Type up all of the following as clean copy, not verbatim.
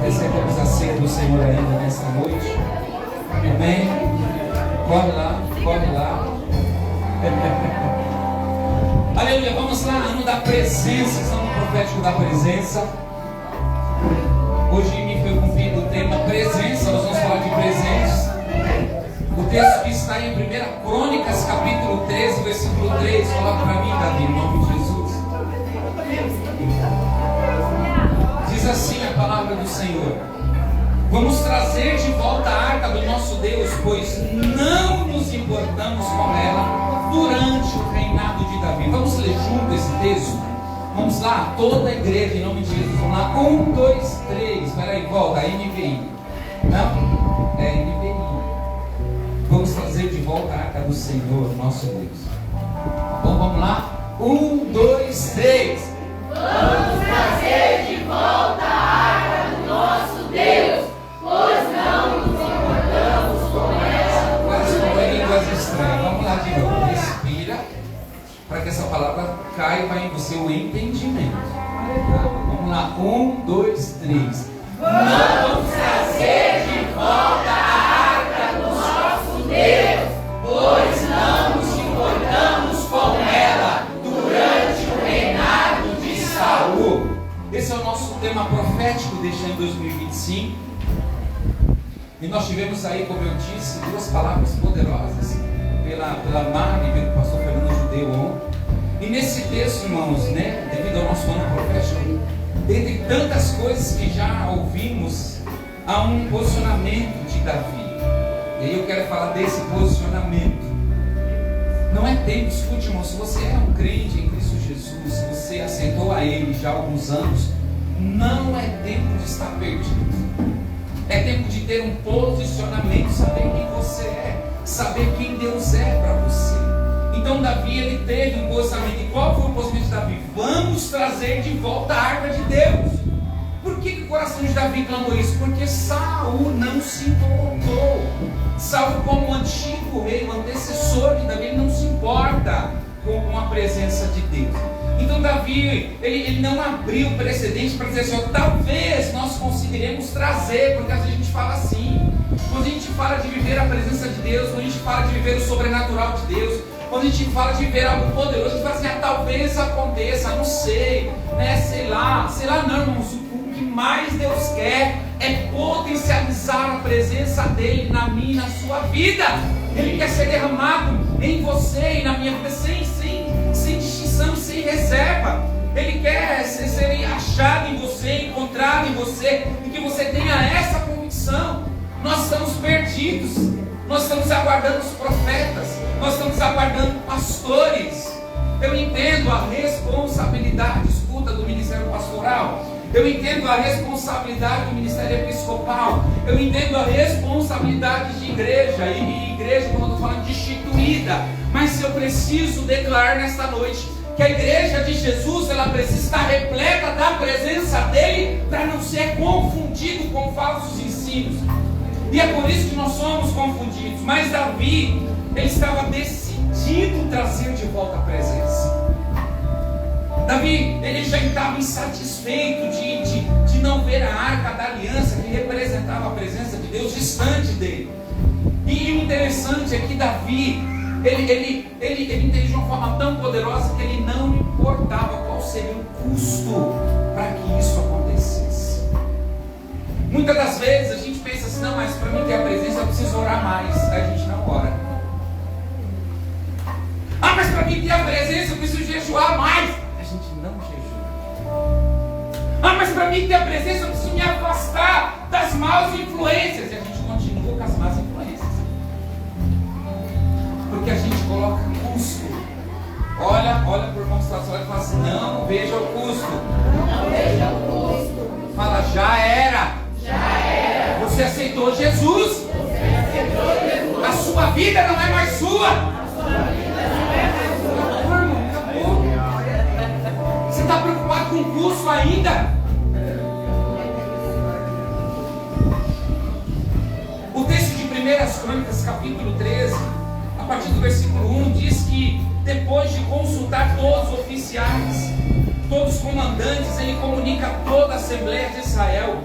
Recebemos a ceia do Senhor ainda nessa noite. Amém? Corre lá, corre lá. Aleluia, vamos lá, ano da presença, estamos no profético da presença. Hoje me foi cumprido o tema presença, nós vamos falar de presença. O texto que está em 1 Crônicas, capítulo 13, versículo 3, coloca para mim, Davi, em nome de Jesus. Diz assim a palavra do Senhor: vamos trazer de volta a arca do nosso Deus, pois não nos importamos com ela durante o reinado de Davi. Vamos ler junto esse texto? Vamos lá, toda a igreja, em nome de Jesus. Vamos lá, 1, 2, 3. Espera aí, volta, NVI. Não? É NVI. Vamos trazer de volta a arca do Senhor, nosso Deus. Bom, vamos lá? 1, 2, 3. Vamos trazer de volta a arca do nosso Deus, pois não nos importamos com ela. Quase com línguas estranhas. Vamos lá de novo. Respira, para que essa palavra caiba em você o entendimento. Tá? Vamos lá. 1, 2, 3. Vamos trazer de volta a arca do nosso Deus, pois não nos importamos com ela durante o reinado de Saul. Esse é o nosso tema profético deste ano 2025. E nós tivemos aí, como eu disse, duas palavras poderosas pela Mari e pelo pastor Fernando Judeu ontem. E nesse texto, irmãos, né, devido ao nosso ano profético, dentre tantas coisas que já ouvimos, há um posicionamento de Davi. E aí eu quero falar desse posicionamento. Não é tempo, escute, irmão, se você é um crente em Cristo Jesus, se você aceitou a Ele já há alguns anos, não é tempo de estar perdido. É tempo de ter um posicionamento, saber quem você é, saber quem Deus é para você. Então Davi, ele teve um posicionamento. E qual foi o posicionamento de Davi? Vamos trazer de volta a arca de Deus. Por que o coração de Davi clamou isso? Porque Saul não se importou. Saul, como o antigo rei, o antecessor de Davi, ele não se importa com a presença de Deus. Então Davi, ele não abriu precedente para dizer assim, talvez nós conseguiremos trazer, porque às vezes a gente fala assim, quando a gente fala de viver a presença de Deus, quando a gente fala de viver o sobrenatural de Deus, quando a gente fala de ver algo poderoso, a gente fala assim, talvez aconteça, não sei, né, sei lá não, irmãos, o que mais Deus quer é potencializar a presença dele na minha e na sua vida. Ele quer ser derramado em você e na minha vida sem distinção, sem reserva. Ele quer ser achado em você, encontrado em você, e que você tenha essa convicção. Nós estamos perdidos, nós estamos aguardando os profetas, nós estamos aguardando pastores. Eu entendo a responsabilidade, escuta, do ministério pastoral. Eu entendo a responsabilidade do ministério episcopal. Eu entendo a responsabilidade de igreja. E igreja, quando eu estou falando de instituída. Mas eu preciso declarar nesta noite que a igreja de Jesus, ela precisa estar repleta da presença dele, para não ser confundido com falsos ensinos. E é por isso que nós somos confundidos. Mas Davi, ele estava decidido trazer de volta a presença. Davi, ele já estava insatisfeito de não ver a arca da aliança, que representava a presença de Deus, distante dele. E o interessante é que Davi, ele entende de uma forma tão poderosa que ele não importava qual seria o custo para que isso acontecesse. Muitas das vezes a gente pensa assim, não, mas para mim ter a presença eu preciso orar mais. A gente não ora. Ah, mas para mim ter a presença eu preciso jejuar mais. A gente não jejua. Ah, mas para mim ter a presença eu preciso me afastar das más influências. E a gente continua com as más influências. Porque a gente coloca custo. Olha para o irmão que está falando e fala assim, não veja o custo. Não veja o custo. Fala, já era. Já era. Você aceitou Jesus. Você aceitou Jesus. A sua vida não é mais sua. A sua vida não é mais sua. Não, irmão, acabou. Você está preocupado com o custo ainda? O texto de 1 Crônicas, capítulo 13, a partir do versículo 1, diz que depois de consultar todos os oficiais, todos os comandantes, ele comunica a toda a Assembleia de Israel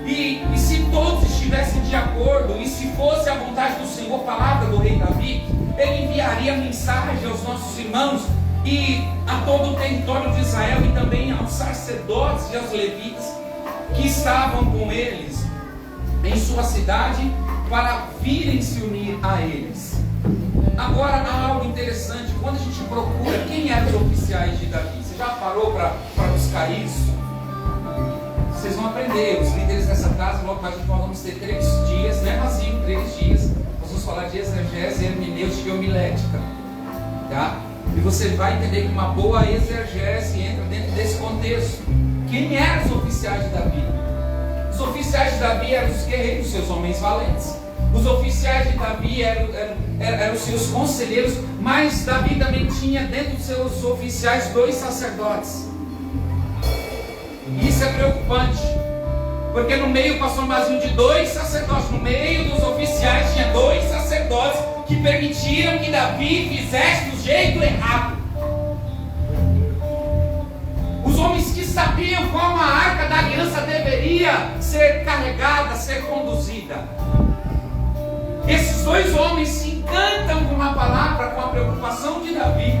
E se todos estivessem de acordo, e se fosse a vontade do Senhor, palavra do rei Davi, ele enviaria mensagem aos nossos irmãos e a todo o território de Israel, e também aos sacerdotes e aos levitas que estavam com eles em sua cidade, para virem se unir a eles. Agora há algo interessante, quando a gente procura quem eram os oficiais de Davi, você já parou para buscar isso? Vocês vão aprender, os líderes dessa casa, logo mais nós vamos ter 3 dias, não é vazio, 3 dias, nós vamos falar de exegese, hermenêutica e homilética, tá? E você vai entender que uma boa exegese entra dentro desse contexto. Quem eram os oficiais de Davi? Os oficiais de Davi eram os guerreiros, seus homens valentes. Os oficiais de Davi eram os seus conselheiros, mas Davi também tinha dentro dos seus oficiais 2 sacerdotes. Isso é preocupante, porque no meio passou um vazio de 2 sacerdotes. No meio dos oficiais tinha 2 sacerdotes que permitiram que Davi fizesse do jeito errado. Os homens que sabiam como a arca da aliança deveria ser carregada, ser conduzida. Esses 2 homens se encantam com a palavra, com a preocupação de Davi,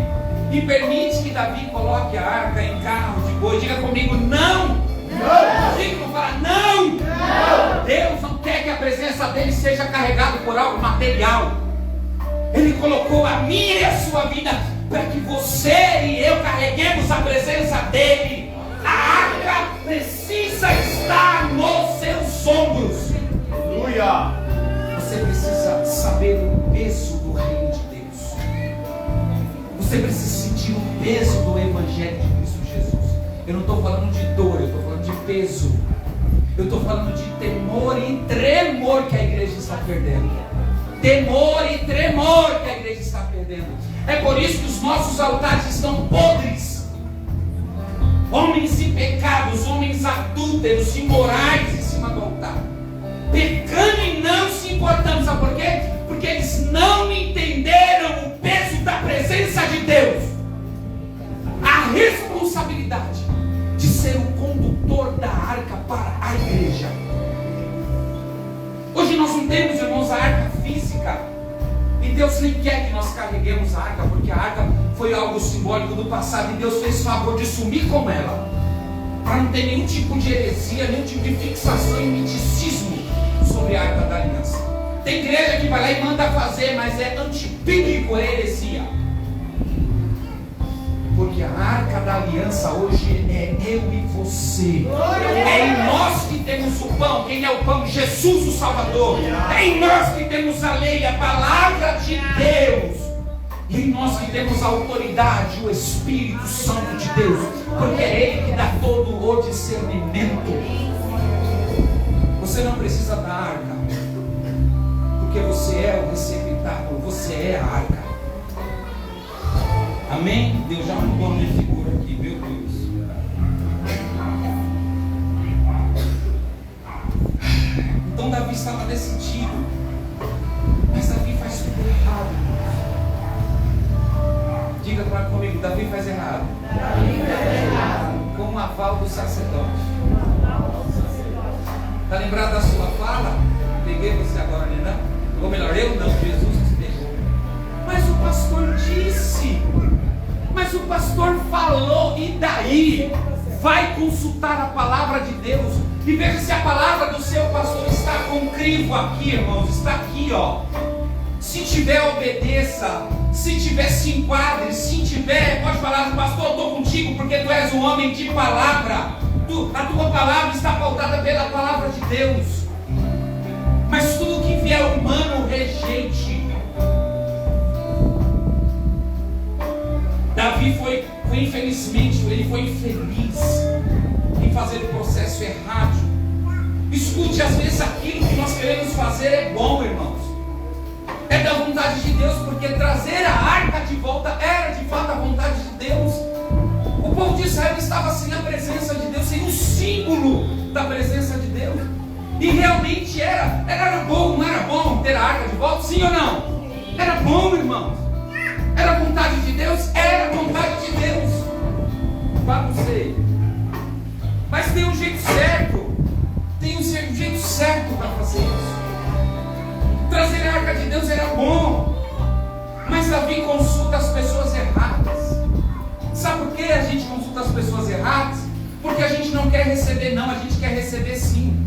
e permite que Davi coloque a arca em carro de boi. Diga comigo, não! Não! Diga comigo, fala, não! Não! Deus não quer que a presença dele seja carregada por algo material. Ele colocou a minha e a sua vida para que você e eu carreguemos a presença dele. A arca precisa estar nos seus ombros. Aleluia! Você precisa saber o peso do reino de Deus. Você precisa sentir o peso do Evangelho de Cristo Jesus. Eu não estou falando de dor, eu estou falando de peso. Eu estou falando de temor e tremor que a igreja está perdendo. Temor e tremor que a igreja está perdendo. É por isso que os nossos altares estão podres. Homens impecados, homens adúlteros, imorais em cima do altar, pecando e não se importando. Sabe por quê? Porque eles não entenderam o peso da presença de Deus, a responsabilidade de ser o condutor da arca para a igreja. Hoje nós não temos, irmãos, a arca física, e Deus nem quer que nós carreguemos a arca, porque a arca foi algo simbólico do passado, e Deus fez favor de sumir com ela, para não ter nenhum tipo de heresia, nenhum tipo de fixação e miticismo sobre a arca da aliança. Tem igreja que vai lá e manda fazer, mas é antibíblico, é heresia. Porque a arca da aliança hoje é eu e você. É em nós que temos o pão. Quem é o pão? Jesus, o Salvador. É em nós que temos a lei, a palavra de Deus. E em nós que temos a autoridade, o Espírito Santo de Deus. Porque é Ele que dá todo o discernimento. Você não precisa da arca, porque você é o receptáculo, você é a arca. Amém? Deus já mudou a minha figura aqui, meu Deus. Então Davi estava decidido, mas Davi faz tudo errado. Diga comigo, Davi faz errado. Com o aval do sacerdote. Está lembrado da sua fala? Peguei você agora, né? Não? Ou melhor, eu não, Jesus nos pegou. Mas o pastor disse. Mas o pastor falou, e daí? Vai consultar a palavra de Deus e veja se a palavra do seu pastor está com crivo aqui, irmãos. Está aqui, ó. Se tiver, obedeça. Se tiver, se enquadre. Se tiver, pode falar, pastor, eu estou contigo porque tu és um homem de palavra. A tua palavra está pautada pela palavra de Deus. Mas tudo que vier humano, rejeite. Davi foi infelizmente, ele foi infeliz em fazer o processo errado. Escute, às vezes aquilo que nós queremos fazer é bom, irmãos. É da vontade de Deus, porque trazer a arca de volta era de fato a vontade de Deus. O povo de Israel estava sem a presença de Deus, sem o símbolo da presença de Deus. E realmente era bom, não era bom ter a arca de volta? Sim ou não? Era bom, irmãos. Era vontade de Deus? Era vontade de Deus. Vá, não sei. Mas tem um jeito certo. Tem um jeito arca de Deus era bom, mas Davi consulta as pessoas erradas. Sabe por que a gente consulta as pessoas erradas? Porque a gente não quer receber não, a gente quer receber sim.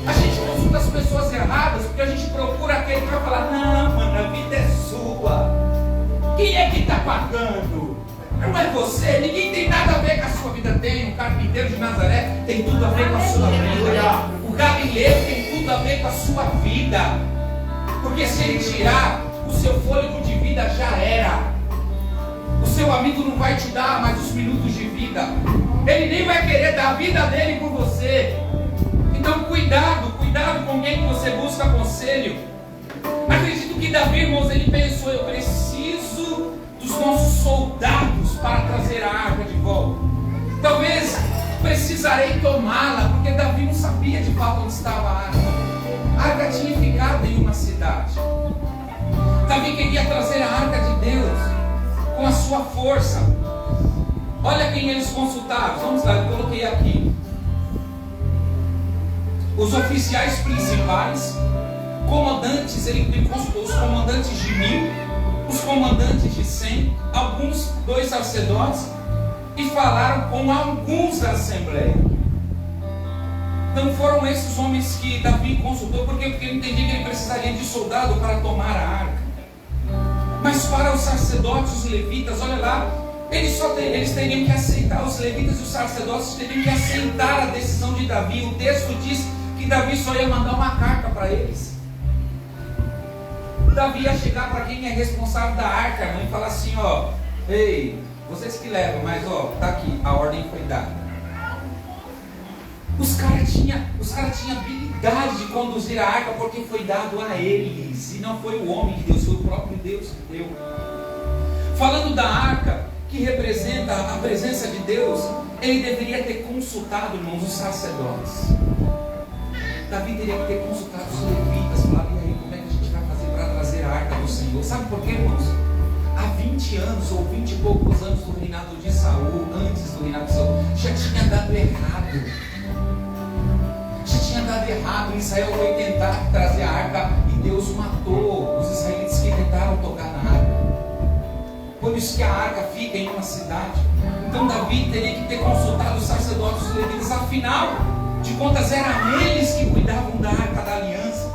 A gente consulta as pessoas erradas porque a gente procura aquele que vai falar: não, mano, a vida é sua. Quem é que está pagando? Não é você, ninguém tem nada a ver com a sua vida. Tem, o carpinteiro de Nazaré tem tudo a ver com a sua vida. O Galileu tem tudo a ver com a sua vida. Porque se ele tirar o seu fôlego de vida, já era. O seu amigo não vai te dar mais os minutos de vida. Ele nem vai querer dar a vida dele por você. Então cuidado com quem você busca conselho. Acredito que Davi, irmãos, ele pensou: eu preciso dos nossos soldados para trazer a arca de volta. Talvez precisarei tomá-la, porque Davi não sabia de fato onde estava a arca. A arca tinha ficado em uma cidade. Davi queria trazer a arca de Deus com a sua força. Olha quem eles consultaram. Vamos lá, eu coloquei aqui. Os oficiais principais, comandantes, ele consultou os comandantes de 1000, os comandantes de 100, dois sacerdotes, e falaram com alguns da assembleia. Não foram esses homens que Davi consultou, porque ele entendia que ele precisaria de soldado para tomar a arca. Mas para os sacerdotes, os levitas, olha lá, eles teriam que aceitar, os levitas e os sacerdotes teriam que aceitar a decisão de Davi. O texto diz que Davi só ia mandar uma carta para eles. Davi ia chegar para quem é responsável da arca, irmão, e falar assim: ó, ei, vocês que levam, mas ó, tá aqui, a ordem foi dada. Os caras tinham habilidade de conduzir a arca, porque foi dado a eles, e não foi o homem que Deus, foi o próprio Deus que deu. Falando da arca, que representa a presença de Deus, ele deveria ter consultado, irmãos, os sacerdotes. Davi teria que ter consultado os levitas, falado: e aí, como é que a gente vai fazer para trazer a arca do Senhor? Sabe por quê, irmãos? Há 20 anos ou 20 e poucos anos do reinado de Saul, antes do reinado de Saul, já tinha dado errado. Israel foi tentar trazer a arca e Deus matou os israelitas que tentaram tocar na arca. Por isso que a arca fica em uma cidade. Então Davi teria que ter consultado os sacerdotes e os levitas. Afinal de contas, eram eles que cuidavam da arca da aliança.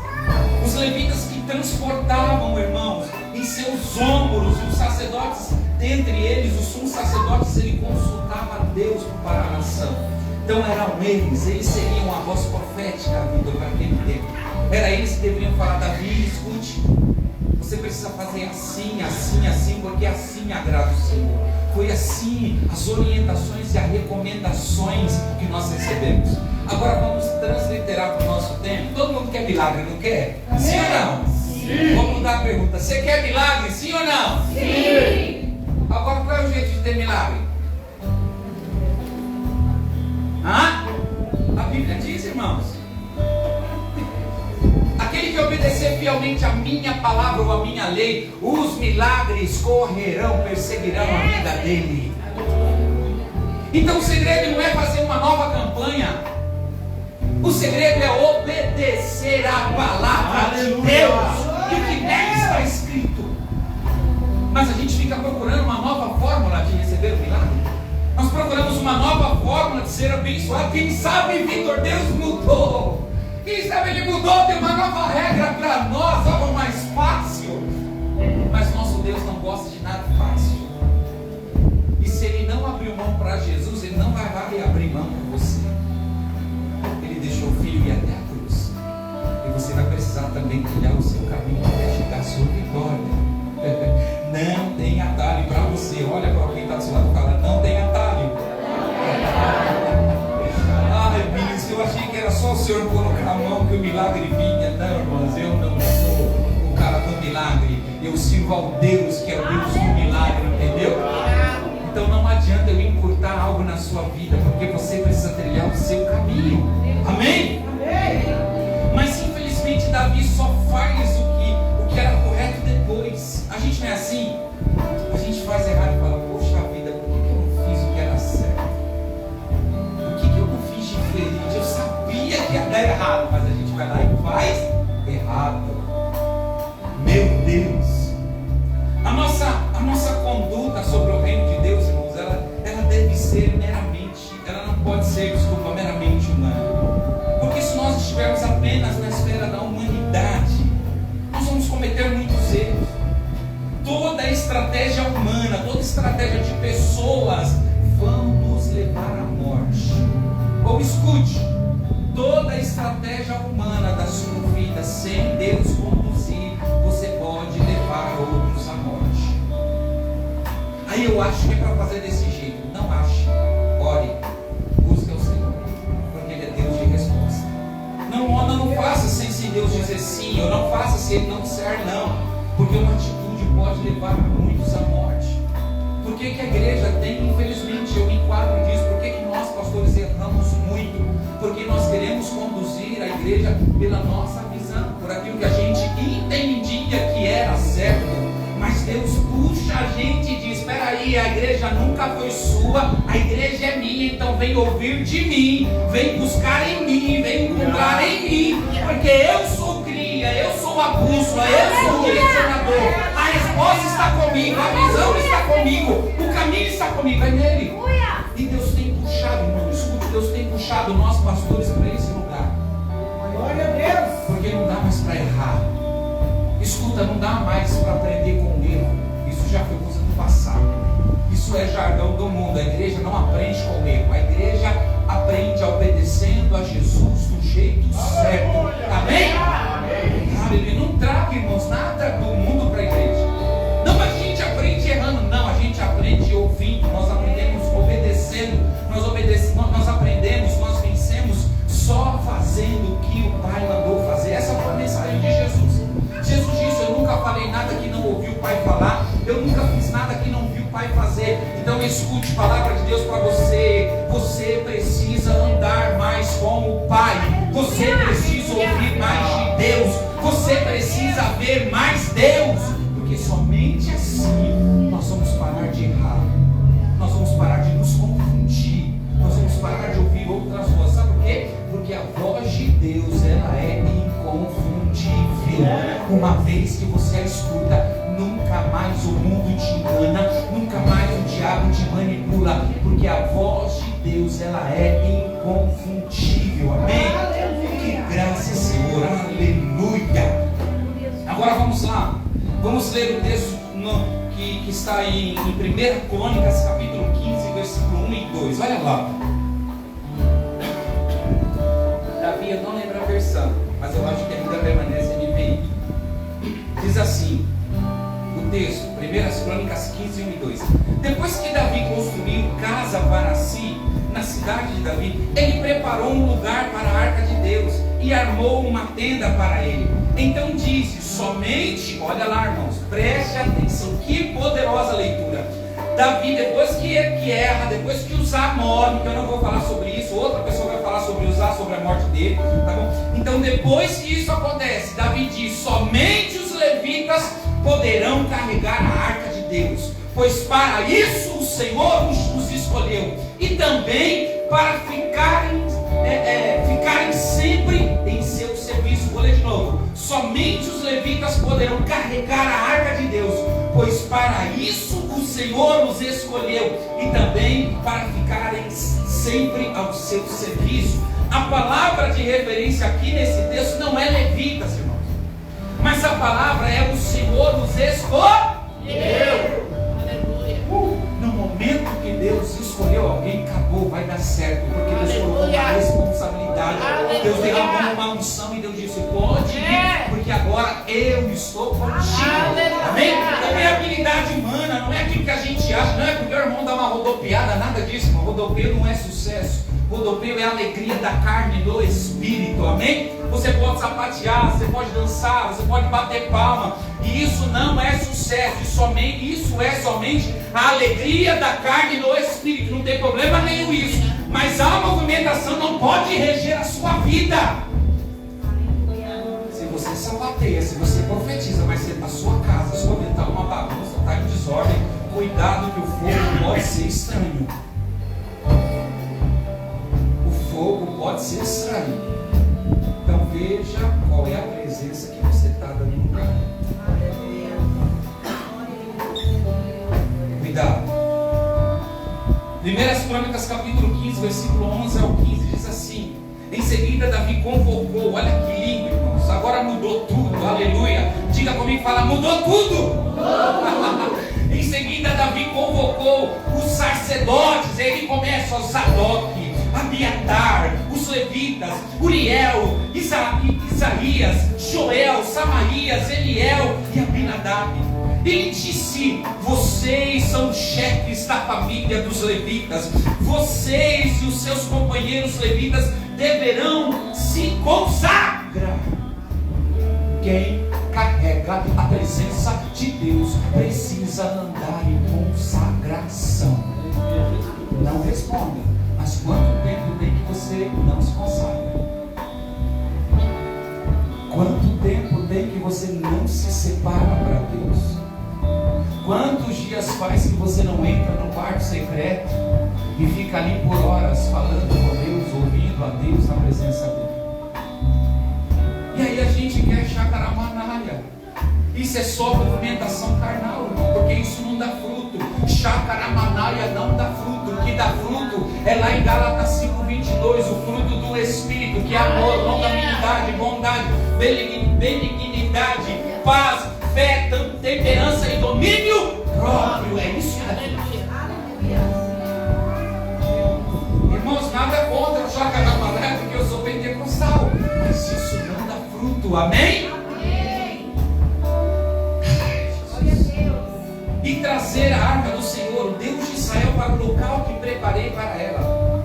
Os levitas que transportavam, irmãos, em seus ombros. E os sacerdotes, dentre eles, os sumos sacerdotes, ele consultava a Deus para a nação. Então eram eles seriam a voz profética, Vitor, para aquele tempo. Era eles que deveriam falar: Davi, escute, você precisa fazer assim, assim, assim, porque assim agrada o Senhor. Foi assim as orientações e as recomendações que nós recebemos. Agora vamos transliterar para o nosso tempo. Todo mundo quer milagre, não quer? Amém. Sim ou não? Sim. Vamos mudar a pergunta: você quer milagre, sim ou não? Sim. Agora qual é o jeito de ter milagre? A Bíblia diz, irmãos: aquele que obedecer fielmente a minha palavra ou a minha lei, os milagres correrão, perseguirão a vida dele. Então o segredo não é fazer uma nova campanha. O segredo é obedecer a palavra de Deus e o que nela está escrito. Mas a gente fica procurando uma nova fórmula de receber o milagre. Nós procuramos uma nova forma de ser abençoado. Quem sabe, Vitor, Deus mudou. Quem sabe Ele mudou, tem uma nova regra para nós, algo mais fácil. Mas nosso Deus não gosta de nada fácil. E se Ele não abriu mão para Jesus, Ele não vai abrir mão para você. Ele deixou o Filho ir até a cruz. E você vai precisar também trilhar o seu caminho até chegar à sua vitória. Não tem atalho para você. Olha para quem está do seu lado e fala: não tem atalho. Ai, Bilhos, eu achei que era só o Senhor colocar a mão que o milagre vinha. Não, irmãos, eu não sou o cara do milagre. Eu sirvo ao Deus que é o Deus do milagre, entendeu? Então não adianta eu encurtar algo na sua vida, porque você precisa trilhar o seu caminho. Amém? Mas infelizmente Davi só faz o que era correto depois. A gente não é assim. A gente faz errado e fala: poxa vida, por que eu não fiz o que era certo? Por que eu não fiz diferente? Eu sabia que ia dar errado, mas a gente vai lá e faz errado. ser meramente humana. Porque se nós estivermos apenas na esfera da humanidade, nós vamos cometer muitos erros. Toda a estratégia humana, toda a estratégia de pessoas vão nos levar à morte. Ou escute, toda a estratégia humana da sua vida, sem Deus conduzir, você pode levar outros à morte. Aí eu acho que é para fazer desse jeito. Não ache. Ore. Busque ao Senhor. Porque Ele é Deus de resposta. Não faça sem Deus dizer sim. Ou não faça se Ele não disser não. Porque uma atitude pode levar muitos à morte. Por que a igreja tem, infelizmente, eu me enquadro disso. Por que nós, pastores, erramos muito? Porque nós queremos conduzir a igreja pela nossa visão. Por aquilo que a gente entendia que era certo. Mas Deus puxa a gente e diz: espera aí, a igreja nunca foi sua, a igreja é minha, então vem ouvir de mim, vem buscar em mim, vem encontrar em mim, porque eu sou cria, eu sou a bússola, eu sou o direcionador, a resposta está comigo, a visão está comigo, o caminho está comigo, é nele. E Deus tem puxado, irmão, escute, Deus tem puxado nós pastores para esse lugar. Glória a Deus. Porque não dá mais para errar. Escuta, não dá mais para aprender com o erro. Isso já foi coisa do passado. Isso é jargão do mundo. A igreja não aprende com o erro. A igreja aprende obedecendo a Jesus do jeito certo. Amém? Amém. Não traga, irmãos, nada do mundo para a igreja. Não, a gente aprende errando. Não, a gente aprende ouvindo. Nós aprendemos obedecendo. Nós aprendemos, nós vencemos só fazendo o que o Pai mandou fazer. Essa foi a mensagem de Jesus. Jesus disse: eu nunca falei nada que não ouvi o Pai falar, eu nunca fiz nada que não vi o Pai fazer. Então escute a palavra de Deus para você. Você precisa andar mais com o Pai, você precisa ouvir mais de Deus, você precisa ver mais Deus, porque somente assim nós vamos parar de errar, nós vamos parar de nos confundir, nós vamos parar de ouvir outras vozes. Sabe por quê? Porque a voz de Deus, ela é inconfundível. Uma vez que você a escuta, nunca mais o mundo te engana, nunca mais o diabo te manipula, porque a voz de Deus, ela é inconfundível. Amém? Que graça, Senhor. Aleluia. Agora vamos lá. Vamos ler o texto que está em 1 Crônicas, capítulo 15, versículo 1 e 2. Olha lá. Davi, eu não lembro a versão, mas eu acho que ainda permanece NVI. Diz assim o texto, 1 Crônicas 15, 1 e 2. Depois que Davi construiu casa para si na cidade de Davi, ele preparou um lugar para a arca de Deus e armou uma tenda para ele. Então disse: somente, olha lá, irmãos, preste atenção, que poderosa leitura. Davi, depois que erra, depois que Uzá morre, que eu não vou falar sobre isso, outra pessoa vai falar sobre Uzá, sobre a morte dele, tá bom? Então depois que isso acontece, Davi diz: somente os levitas poderão carregar a arca de Deus, pois para isso o Senhor os escolheu, e também para ficarem sempre em seu serviço. Vou ler de novo: somente os levitas poderão carregar a arca de Deus, pois para isso o Senhor os escolheu, e também para ficarem sempre ao seu serviço. A palavra de referência aqui nesse texto não é levitas, irmãos, mas a palavra é: o Senhor os escolheu. No momento que Deus escolheu alguém, acabou, vai dar certo, porque Deus colocou uma responsabilidade. Deus derramou uma unção e Deus disse: pode ir, porque agora eu estou contigo. Amém? Não é habilidade humana, não é aquilo que a gente acha, não é porque o irmão dá uma rodopiada, nada disso, irmão. Rodopeio não é sucesso. Rodopeio é a alegria da carne e do espírito. Amém? Você pode sapatear, você pode dançar, você pode bater palma, e isso não é sucesso, isso é somente a alegria da carne e do espírito. Não tem problema nenhum isso, mas a movimentação não pode reger a sua vida. Se você sapateia, se você profetiza, mas você, a sua casa, a sua vida está uma bagunça, está em desordem, cuidado que o fogo pode ser estranho. O fogo pode ser estranho. Então veja qual é a presença que você está dando no lugar. Cuidado. Primeiras Crônicas, capítulo 15, versículo 11 ao 15, diz assim: em seguida Davi convocou, olha que lindo, irmãos, agora mudou tudo, aleluia. Diga comigo, fala, mudou tudo. Em seguida Davi convocou os sacerdotes, ele começa o Sadoque, Abiatar, os levitas, Uriel, Isaías, Joel, Samarias, Eliel e Abinadab. Ele disse: vocês são chefes da família dos levitas, vocês e os seus companheiros levitas deverão se consagrar. Quem carrega a presença de Deus precisa andar em consagração. Não responda, mas quanto tempo tem que você não se consagra? Quanto tempo tem que você não se separa para Deus? Quantos dias faz que você não entra no quarto secreto e fica ali por horas falando com Deus, ouvindo a Deus na presença dele? E aí a gente quer chacaramanalha. Isso é só movimentação carnal, irmão, porque isso não dá fruto. Chacaramanalha não dá fruto. O que dá fruto é lá em Gálatas 5:22, o fruto do Espírito, que é amor, longanimidade, bondade, benignidade, paz, fé, temperança e domínio próprio. É isso aí. Irmãos, nada contra o chacaramanalha, porque eu sou pentecostal, mas isso não dá fruto. Amém? E trazer a arca do Senhor, o Deus de Israel, para o local que preparei para ela.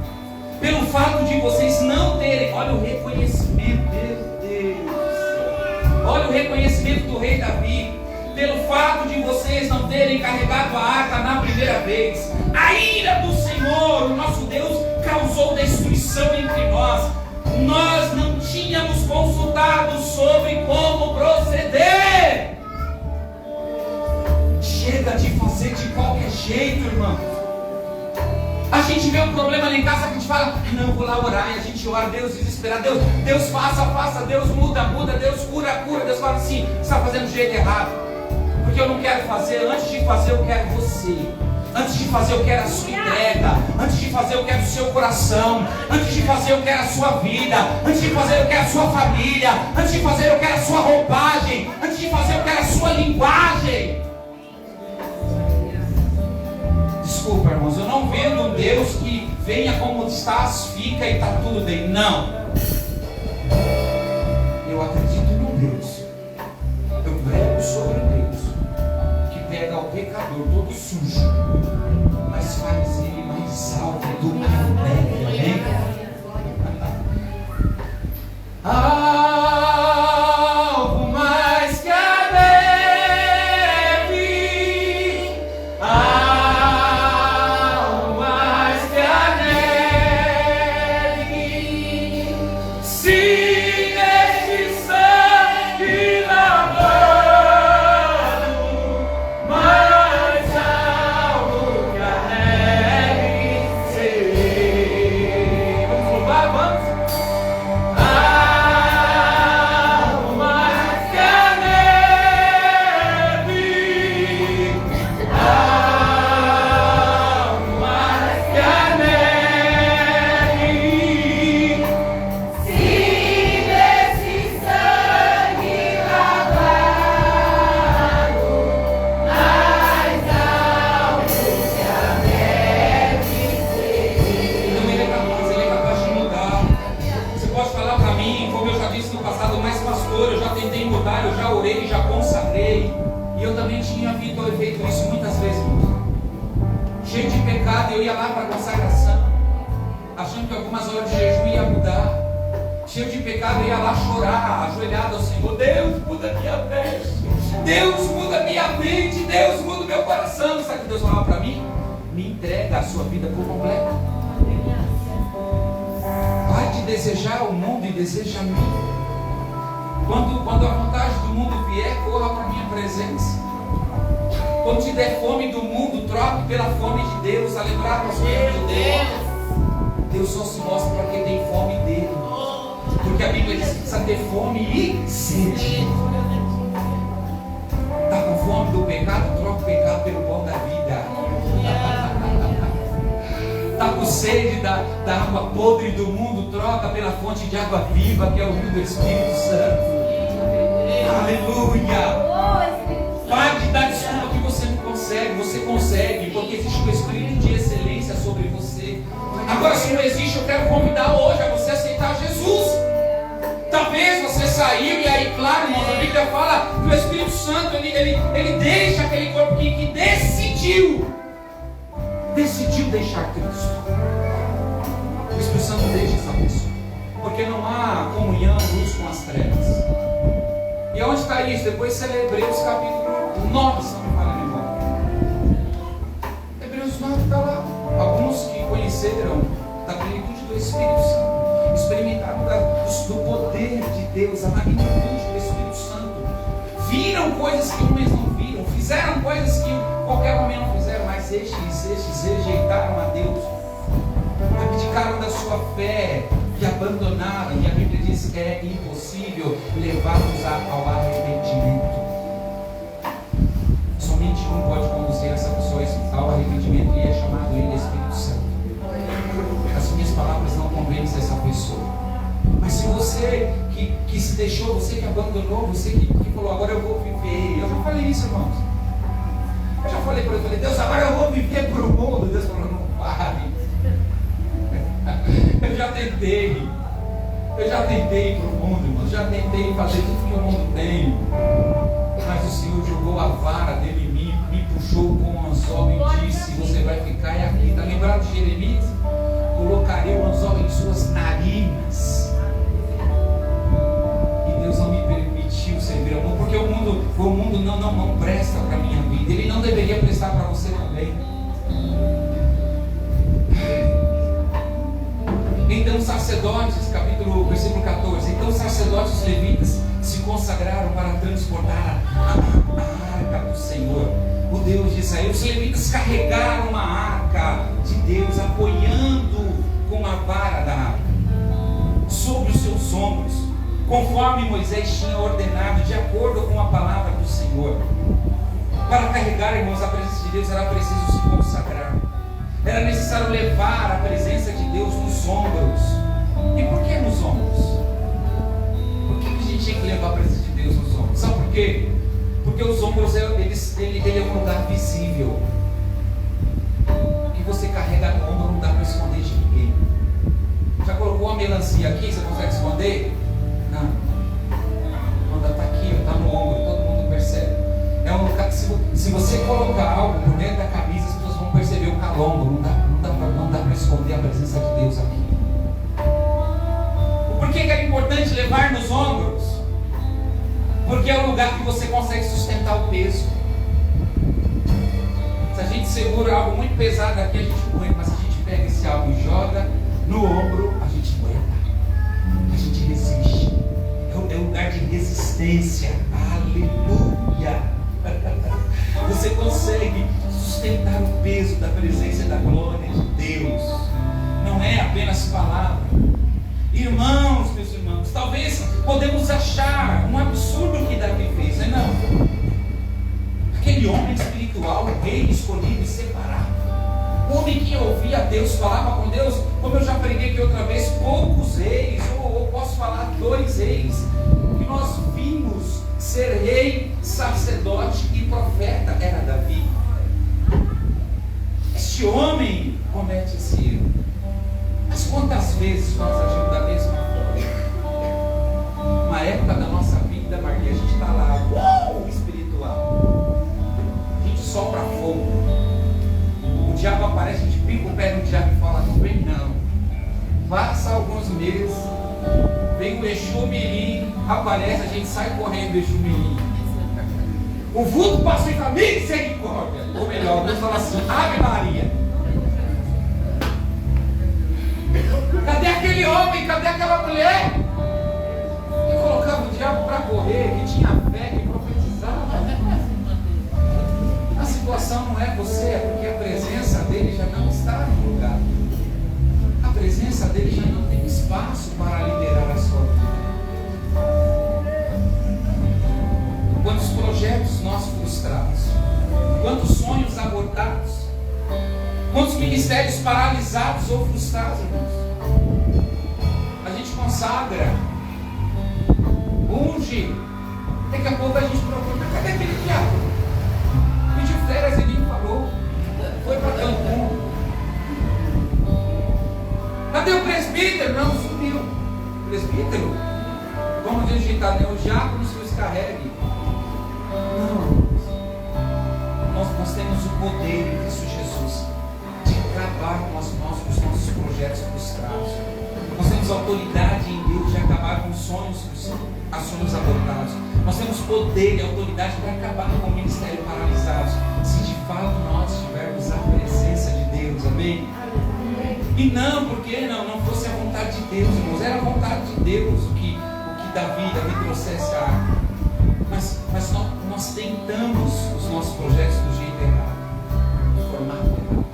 Pelo fato de vocês não terem, olha o reconhecimento, meu Deus, olha o reconhecimento do rei Davi. Pelo fato de vocês não terem carregado a arca na primeira vez, a ira do Senhor, o nosso Deus, causou destruição entre nós. Nós não tínhamos consultado sobre como proceder. Chega de fazer de qualquer jeito, irmão. A gente vê um problema lá em casa, que a gente fala: não, eu vou lá orar. E a gente ora, Deus desesperado, Deus faça, Deus muda, Deus cura. Deus fala assim: você está fazendo do jeito errado, porque eu não quero fazer. Antes de fazer eu quero você. Antes de fazer eu quero a sua entrega. Antes de fazer eu quero o seu coração. Antes de fazer eu quero a sua vida. Antes de fazer eu quero a sua família. Antes de fazer eu quero a sua roupagem. Antes de fazer eu quero a sua linguagem. Desculpa, irmãos, eu não vendo um Deus que venha como estás, fica e está tudo bem. Não. Eu acredito num Deus. Eu prego sobre um Deus que pega o pecador todo sujo, mas faz ele mais alto do que a neve. Amém? Algo mais que a neve. Algo mais que a neve. Se neste sangue lavado, mais algo que a neve serei. Vamos louvar, vamos? Algo mais que a neve. Algo mais que a neve. Se nesse sangue lavado, mais alto que a neve Não, ele é capaz de mudar. Você pode falar para mim, como eu já disse no passado, mas pastor, eu já tentei mudar, eu já orei, já consagrei. E eu também tinha feito isso muitas vezes, irmão. Cheio de pecado, eu ia lá para a consagração, achando que algumas horas de jejum ia mudar. Cheio de pecado, eu ia lá chorar, ajoelhado ao Senhor: Deus, muda minha mente, Deus, muda minha mente, Deus, muda meu coração. Sabe o que Deus falava para mim? Me entrega a sua vida por completo. Vai de desejar o mundo e deseja a mim. Quando a vontade do mundo vier, corra para a minha presença. Quando te der fome do mundo, troque pela fome de Deus. A lembrar das coisas de Deus. Deus só se mostra para quem tem fome dele. Porque a Bíblia diz que precisa ter fome e sede. Está com fome do pecado? Troca o pecado pelo pão da vida. sede da água podre do mundo, troca pela fonte de água viva, que é o rio do Espírito Santo. Aleluia! Pare de dar desculpa que você não consegue. Você consegue, porque existe um Espírito de excelência sobre você. Agora, se não existe, eu quero convidar hoje a você aceitar Jesus. Talvez você saiu, e aí, claro, irmãos, a Bíblia fala que o Espírito Santo, ele deixa aquele corpo que decidiu deixar Cristo. O Espírito Santo deixa essa pessoa, porque não há comunhão luz com as trevas. E onde está isso? Depois você lê Hebreus capítulo 9, se não me falha a memória. Hebreus 9 está lá. Alguns que conheceram da plenitude do Espírito Santo, experimentaram do poder de Deus, a magnitude do Espírito Santo, viram coisas que homens não viram, fizeram coisas que qualquer homem não fizeram, mas estes rejeitaram a Deus, abdicaram da sua fé e abandonaram, e a Bíblia diz que é impossível levá-los ao arrependimento. Somente um pode conduzir essa pessoa ao arrependimento, e é chamado ele Espírito Santo. As minhas palavras não convencem essa pessoa, mas se você que se deixou, você que abandonou, você que falou, agora eu vou viver. Eu já falei isso, irmãos. Eu já falei para ele, Deus, agora eu vou viver para o mundo. Deus falou, não pare. Eu já tentei ir para o mundo, irmãos. Já tentei fazer tudo que o mundo tem, mas o Senhor jogou a vara dele em mim, me puxou com um anzol e disse, você vai ficar aqui. Está lembrado de Jeremias? Colocarei o anzol em suas narinas. E Deus não me permitiu servir ao mundo, porque o mundo não presta para a minha vida. Ele não deveria prestar para você também. Então os sacerdotes, versículo 14, então os sacerdotes os levitas se consagraram para transportar a arca do Senhor, o Deus de Israel. Os levitas carregaram a arca de Deus, apoiando com a vara da arca sobre os seus ombros, conforme Moisés tinha ordenado, de acordo com a palavra do Senhor. Para carregar, irmãos, a presença de Deus era preciso se consagrar. Era necessário levar a presença de Deus nos ombros. E por que nos ombros? Por que a gente tinha que levar a presença de Deus nos ombros? Sabe por quê? Porque os ombros ele é um lugar visível. O que você carrega no ombro não dá para esconder de ninguém. Já colocou uma melancia aqui, você consegue esconder? Não. Quando está aqui, está no ombro, todo mundo percebe. É um lugar que se você colocar algo por dentro da camisa, as pessoas vão perceber o calombo. Não dá para esconder a presença de Deus aqui. Por que era importante levar nos ombros? Porque é o lugar que você consegue sustentar o peso. Se a gente segura algo muito pesado aqui, a gente aguenta. Mas se a gente pega esse algo e joga no ombro, a gente aguenta. A gente resiste. É um lugar de resistência. Aleluia! Você consegue sustentar o peso da presença e da glória de Deus. Não é apenas palavra. Irmãos, meus irmãos, talvez podemos achar um absurdo o que Davi fez, não é não? Aquele homem espiritual, o rei escolhido e separado, o homem que ouvia Deus, falava com Deus, como eu já preguei aqui outra vez, poucos reis, ou posso falar 2 reis, que nós vimos ser rei, sacerdote e profeta, era Davi. Este homem comete esse erro. Mas quantas vezes nós agimos da mesma forma? Uma época da nossa vida, Maria, a gente está lá, espiritual. A gente sopra fogo. O diabo aparece, a gente pica o pé no diabo e fala, não vem não. Passa alguns meses, vem o Exu Mirim, aparece, a gente sai correndo do Exu Mirim. O vulto passa e fala, misericórdia. Ou melhor, Deus fala assim, Ave Maria. Cadê aquele homem? Cadê aquela mulher que colocava o diabo para correr, que tinha fé, que profetizava? A situação não é você, é porque a presença dele já não está no lugar. A presença dele já não tem espaço para liderar a sua vida. Quantos projetos nós frustrados, quantos sonhos abortados, quantos ministérios paralisados paralisados ou frustrados, irmãos. A gente consagra, unge, daqui a pouco a gente procura, mas cadê aquele diabo? Pediu férias, ele me falou, foi para Cancún. Cadê o presbítero? Não, sumiu. Presbítero? Vamos digitar, né? O diabo se descarregue. Não. Nós temos o poder em Cristo Jesus de acabar com os nossos projetos frustrados. Nós temos autoridade em Deus de acabar com os sonhos abortados. Nós temos poder e autoridade para acabar com o ministério paralisado, se de fato nós tivermos a presença de Deus. Amém? E não, porque não fosse a vontade de Deus, irmãos. Era a vontade de Deus o que Davi trouxesse a arca. Mas nós tentamos os nossos projetos do jeito errado, do formato errado.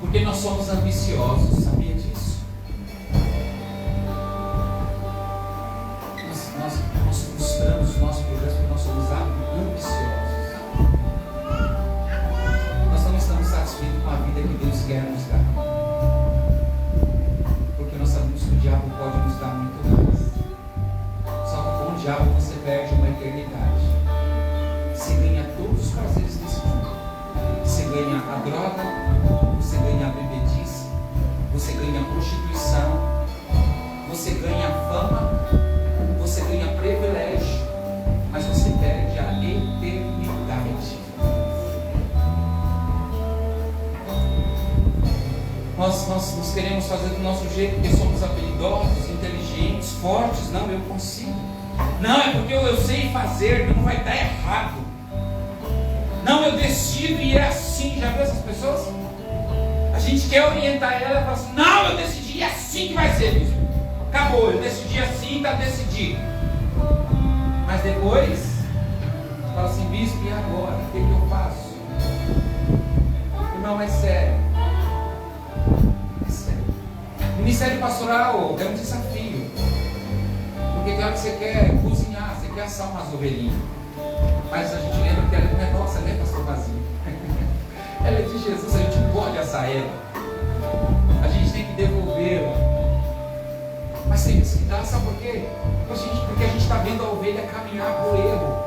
Porque nós somos ambiciosos, sabia disso? Nós frustramos os nossos projetos porque nós somos ambiciosos. Nós não estamos satisfeitos com a vida que Deus quer nos dar. Porque nós sabemos que o diabo pode nos dar muito mais. Só que com o diabo você perde uma eternidade. Você ganha todos os prazeres desse mundo. Você ganha a droga, você ganha a bebedice, você ganha a prostituição, você ganha a fama, você ganha privilégio, mas você perde a eternidade. Nós queremos fazer do nosso jeito porque somos habilidosos, inteligentes, fortes. Não, eu consigo. Não, é porque eu sei fazer, não vai dar errado. Não, eu decido e é assim. Já viu essas pessoas? A gente quer orientar ela e fala assim: não, eu decidi e é assim que vai ser, bispo. Acabou, eu decidi assim, está decidido. Mas depois fala assim: bispo, e agora? O que eu faço? Irmão, é sério. Ministério pastoral é um desafio. Porque claro que você quer cozinhar, você quer assar umas ovelhinhas. Mas a gente lembra que ela não é nossa, né, pastor Vazio? Ela é de Jesus, a gente não pode assar ela. A gente tem que devolvê-la. Mas tem que se dar, sabe por quê? Porque a gente está vendo a ovelha caminhar para o erro.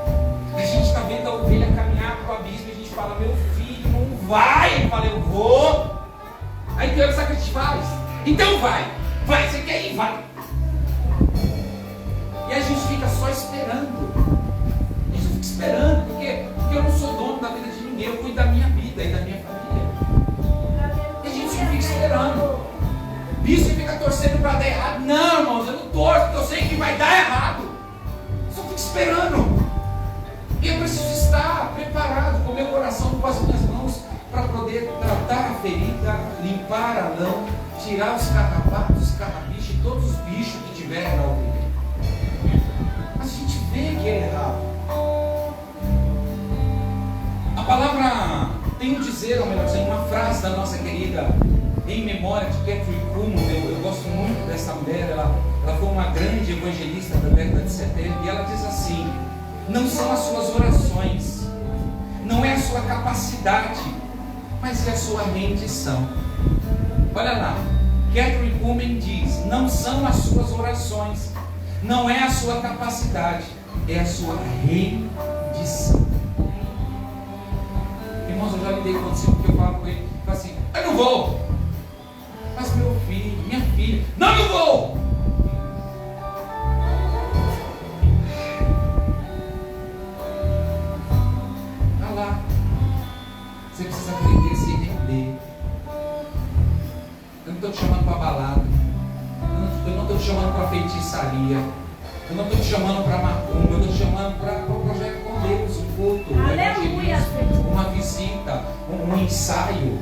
A gente está vendo a ovelha caminhar para o abismo e a gente fala: meu filho, não vai. Ele fala: eu vou. Aí tem hora, sabe o que a gente faz? Então vai, você quer ir, vai. E a gente fica só esperando. A gente fica esperando, porque eu não sou dono da vida de ninguém, eu cuido da minha vida e da minha família. E a gente só fica esperando. Isso fica torcendo para dar errado. Não, irmãos, eu não torço, porque eu sei que vai dar errado. Eu só fico esperando. E eu preciso estar preparado com o meu coração, com as minhas mãos, para poder tratar a ferida, limpar a lã, tirar os carrapatos, os carrapichos e todos os bichos que tiverem na ovelha. Mas a gente vê que é errado. A palavra tem um dizer, ou melhor dizendo, uma frase da nossa querida Em Memória de Catherine Kuhlman. Eu gosto muito dessa mulher. Ela foi uma grande evangelista da década de 70 e ela diz assim: não são as suas orações, não é a sua capacidade, mas é a sua rendição. Olha lá, Catherine Kuhlman diz: não são as suas orações, não é a sua capacidade, é a sua rendição. Irmãos, eu já lidei com isso porque eu falo com ele, falo assim: eu não vou. Mas meu filho, minha filha, não, eu vou. Olha lá, você precisa aprender a se render. Eu não estou te chamando para balada. Eu não estou te chamando para feitiçaria. Eu não estou te chamando para macumba. Eu estou te chamando para um projeto com Deus, um culto, um evangelismo, uma visita, um ensaio.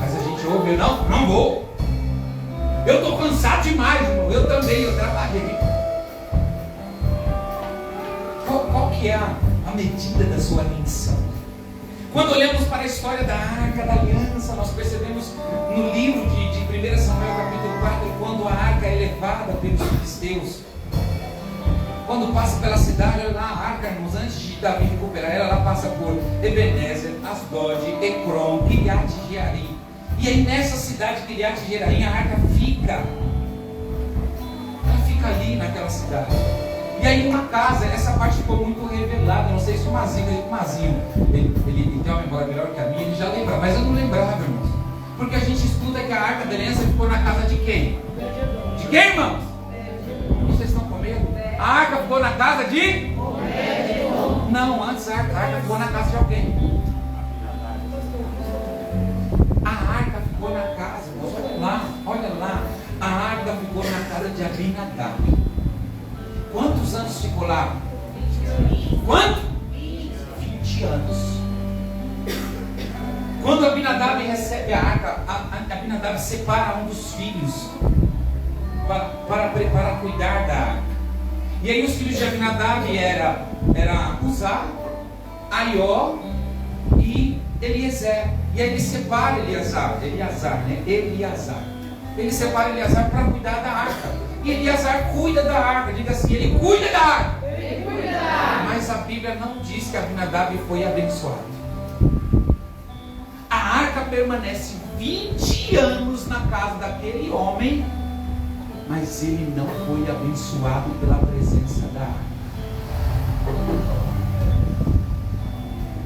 Mas a gente ouve: eu não vou. Eu estou cansado demais, irmão. Eu também, eu trabalhei. Qual que é a medida da sua rendição? Quando olhamos para a história da Arca da Aliança, nós percebemos no livro de 1 Samuel capítulo 4, quando a arca é levada pelos filisteus. Quando passa pela cidade, olha lá, a arca, irmãos, antes de Davi recuperar ela, ela passa por Ebenezer, Asdod, Ecrom, Kiriat Jearim. E aí nessa cidade, Kiriat Jearim, a arca fica. Ela fica ali naquela cidade. E aí uma casa, essa parte ficou muito revelada. Não sei se o Mazinho, ele tem uma memória melhor que a minha, ele já lembra, mas eu não lembrava, irmãos. Porque a gente estuda que a arca da aliança ficou na casa de quem? De quem, irmãos? Vocês estão com medo? A arca ficou na casa de? Não, antes a arca ficou na casa de alguém. A arca ficou na casa, olha lá. A arca ficou na casa de Abinadab. Quantos anos ficou lá? Quanto? 20 anos. Quando Abinadab recebe a arca, Abinadab separa um dos filhos para cuidar da arca. E aí os filhos de Abinadab era Uzá, Aió e Eliezer. E aí ele separa Eleazar. Ele separa Eleazar para cuidar da arca. E Eleazar cuida da arca. Diga assim, ele cuida da arca. Mas a Bíblia não diz que Abinadab foi abençoado. A arca permanece 20 anos na casa daquele homem, mas ele não foi abençoado pela presença da arca.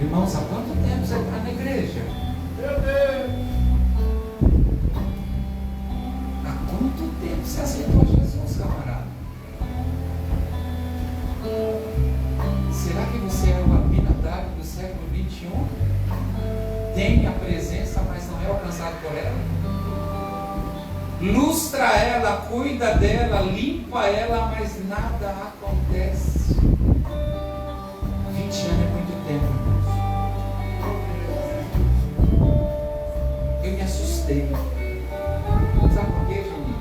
Irmãos, há quanto tempo você está na igreja? Meu Deus! Há quanto tempo você aceitou Jesus, camarada? Será que você é o Abinadab do século 21? Tem a presença, mas não é alcançado por ela? Lustra ela, cuida dela, limpa ela, mas nada acontece. 20 anos é muito tempo, irmãos. Eu me assustei. Sabe por quê, Juninho?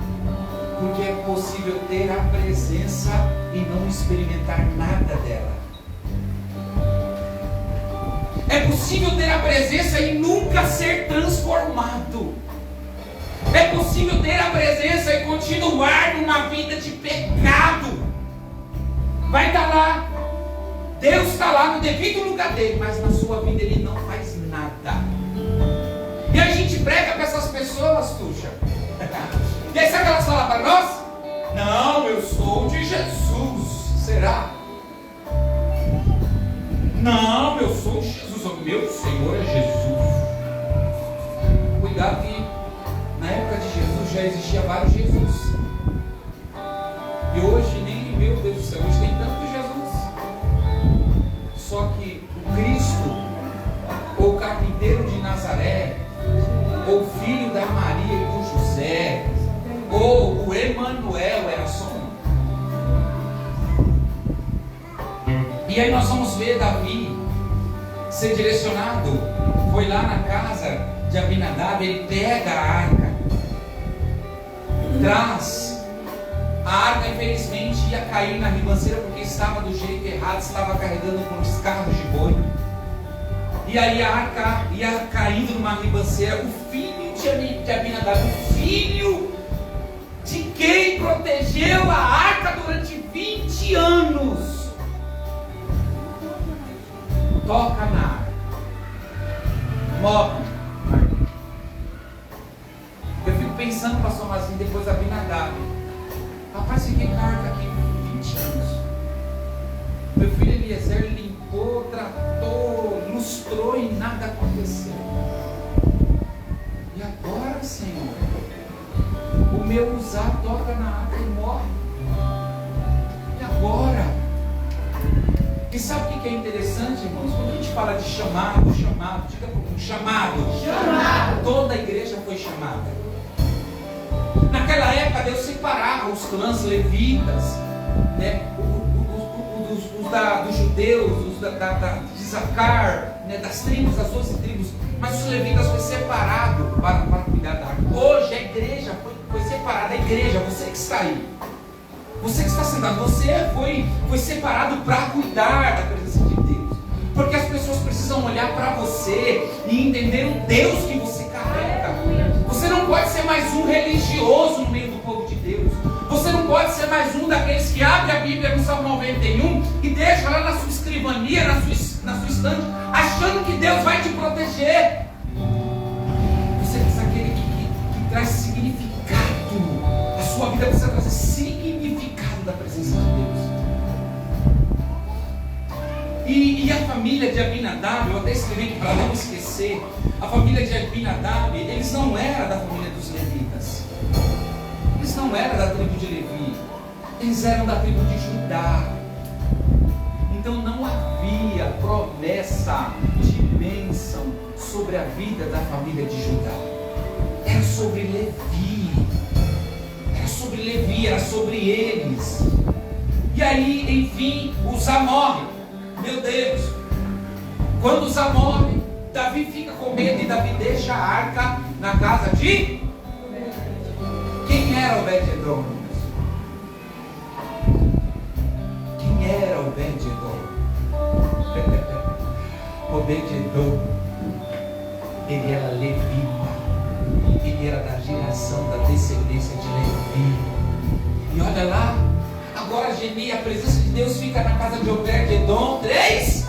Porque é possível ter a presença e não experimentar nada dela. É possível ter a presença e nunca ser transformado. É possível ter a presença e continuar numa vida de pecado. Vai estar lá. Deus está lá no devido lugar dele, mas na sua vida ele não faz nada. E a gente prega para essas pessoas, Tuxa. E aí sabe o que elas falam para nós? Não, eu sou de Jesus. Será? Não, eu sou de Jesus. O meu Senhor é Jesus. Cuidado que na época de Jesus já existia vários Jesus. E hoje nem, meu Deus do céu, hoje tem tanto Jesus. Só que o Cristo, ou o carpinteiro de Nazaré, ou o filho da Maria e do José, ou o Emanuel era só um. E aí nós vamos ver Davi ser direcionado. Foi lá na casa de Abinadab, ele pega a arca, traz. A arca infelizmente ia cair na ribanceira porque estava do jeito errado, estava carregando com os carros de boi. E aí a arca ia caindo numa ribanceira. O filho de Abinadab, o filho de quem protegeu a arca durante 20 anos, toca na arca, morre. Eu fico pensando, pastor Mazinho, depois da Abinadab, rapaz, fiquei com a arca aqui 20 anos. Meu filho Eliezer limpou, tratou, lustrou e nada aconteceu. E agora, Senhor, o meu Uzá toca na arca e morre. E agora? E sabe o que é interessante, irmãos? Quando a gente fala de chamado, diga por mim, chamado. Toda a igreja foi chamada. Naquela época Deus separava os clãs levitas, né? Dos judeus, os de Zacar, né? Das tribos, das 12 tribos. Mas os levitas foi separado para cuidar da arca. Hoje a igreja foi separada. A igreja, você que está aí, você que está sentado, você foi separado para cuidar da presença de Deus. Porque as pessoas precisam olhar para você e entender o Deus que você carrega. Você não pode ser mais um religioso no meio do povo de Deus. Você não pode ser mais um daqueles que abre a Bíblia no Salmo 91 mania na sua estante, achando que Deus vai te proteger. Você precisa aquele que traz significado. A sua vida precisa trazer significado da presença de Deus. E a família de Abinadab, eu até escrevi aqui para não esquecer, a família de Abinadab, eles não eram da família dos levitas. Eles não eram da tribo de Levi. Eles eram da tribo de Judá. Então não havia promessa de bênção sobre a vida da família de Judá. Era sobre Levi. Era sobre Levi, era sobre eles. E aí, enfim, Uzá morre. Meu Deus. Quando Uzá morre, Davi fica com medo e Davi deixa a arca na casa de... Quem era Obed-edom? Quem era Obed-edom? Obed-edom, ele era levita, ele era da geração da descendência de Levi. E olha lá, agora Gemi, a presença de Deus fica na casa de Obed-edom 3.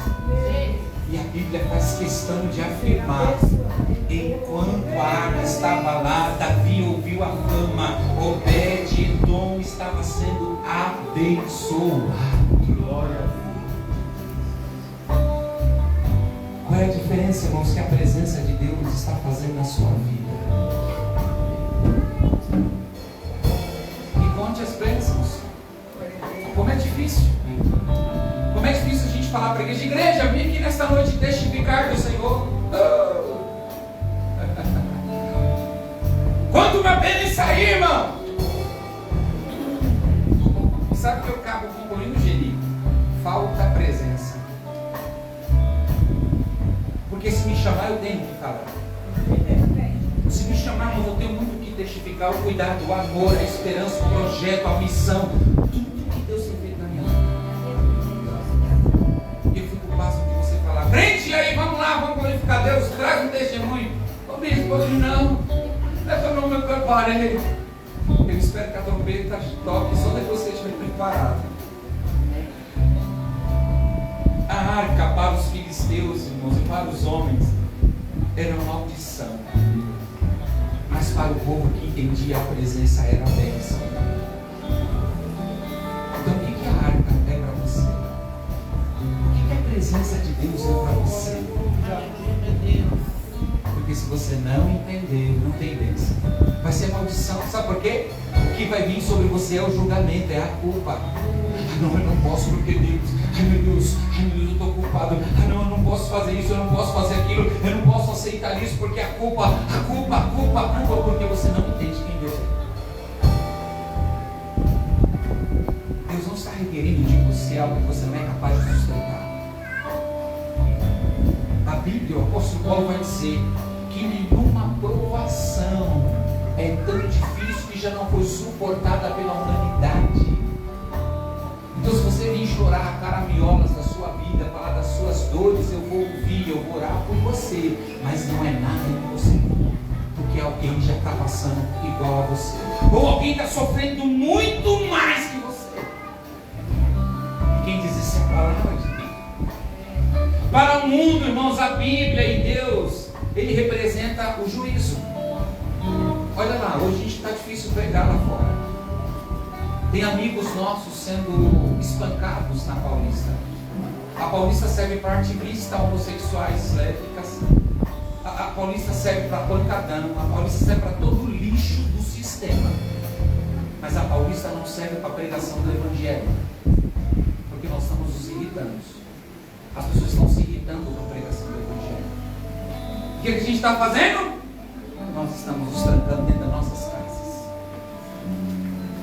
E a Bíblia faz questão de afirmar: enquanto a arca estava lá, Davi ouviu a fama, Obed-edom estava sendo abençoado. Glória a Deus. Qual é a diferença, irmãos, que a presença de Deus está fazendo na sua vida? Me conte as bênçãos. Como é difícil. Como é difícil a gente falar para a igreja: igreja, vem aqui nesta noite testificar do Senhor. Quanto uma pena isso aí, irmão. E sabe o que eu acabo concluindo, Geni? Falta presença. Porque se me chamar, eu tenho que falar. Se me chamar, eu tenho muito que testificar: o cuidado, o amor, a esperança, o projeto, a missão, tudo que Deus tem feito na minha vida. E eu fico passo de você falar: crente, e aí, vamos lá, vamos glorificar Deus, traga um testemunho. Ô bispo, hoje não, eu não me preparei. Eu espero que a trombeta toque só depois que você estiver preparado. A arca para os filisteus, irmãos, e para os homens era uma maldição, mas para o povo que entendia a presença era a bênção. Então o que a arca é para você? O que a presença de Deus é para você? Porque se você não entender, não tem bênção, vai ser maldição. Sabe por quê? O que vai vir sobre você é o julgamento, é a culpa. Não, eu não posso porque Deus, ai meu Deus, eu estou culpado. Não, eu não posso fazer isso, eu não posso fazer aquilo, eu não posso aceitar isso porque a culpa, porque você não entende quem Deus é. Deus não está requerendo de você algo que você não é capaz de sustentar. A Bíblia, o apóstolo Paulo vai dizer que nenhuma provação é tão difícil que já não foi suportada pela humanidade. Então, se você vir chorar caramiolas da sua vida, falar das suas dores, eu vou ouvir, eu vou orar por você, mas não é nada que você, porque alguém já está passando igual a você, ou alguém está sofrendo muito mais que você. E quem diz isso é a palavra de Deus. Para o mundo, irmãos, a Bíblia e Deus, ele representa o juízo. Olha lá, hoje a gente está difícil pregar lá fora. Tem amigos nossos sendo espancados na Paulista. A Paulista serve para ativista, homossexuais, lésbicas. A Paulista serve para pancadão. A Paulista serve para todo o lixo do sistema. Mas a Paulista não serve para a pregação do Evangelho. Porque nós estamos nos irritando. As pessoas estão se irritando com a pregação do Evangelho. O que a gente está fazendo? Nós estamos nos trancando dentro das nossas casas.